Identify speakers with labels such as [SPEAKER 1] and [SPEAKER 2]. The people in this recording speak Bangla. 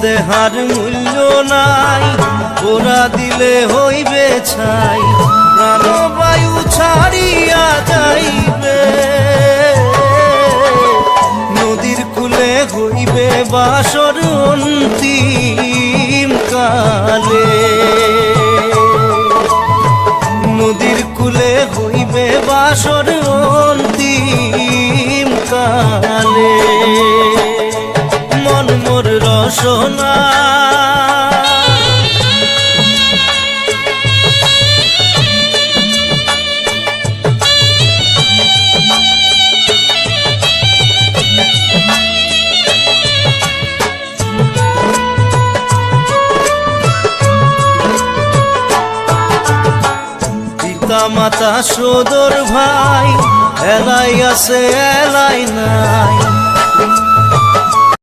[SPEAKER 1] দেহার মূল্য নাই, ওরা দিলে হইবে ছাই, প্রাণবায়ু ছাড়িয়া যাইবে। নদীর কূলে হইবে বাসর অন্তিম কালে, নদীর কূলে হইবে বাসর অন্তিম কালে। মন মোর রসনা পিতা মাতা সদর ভাই, এলাই আছে এলাই নাই,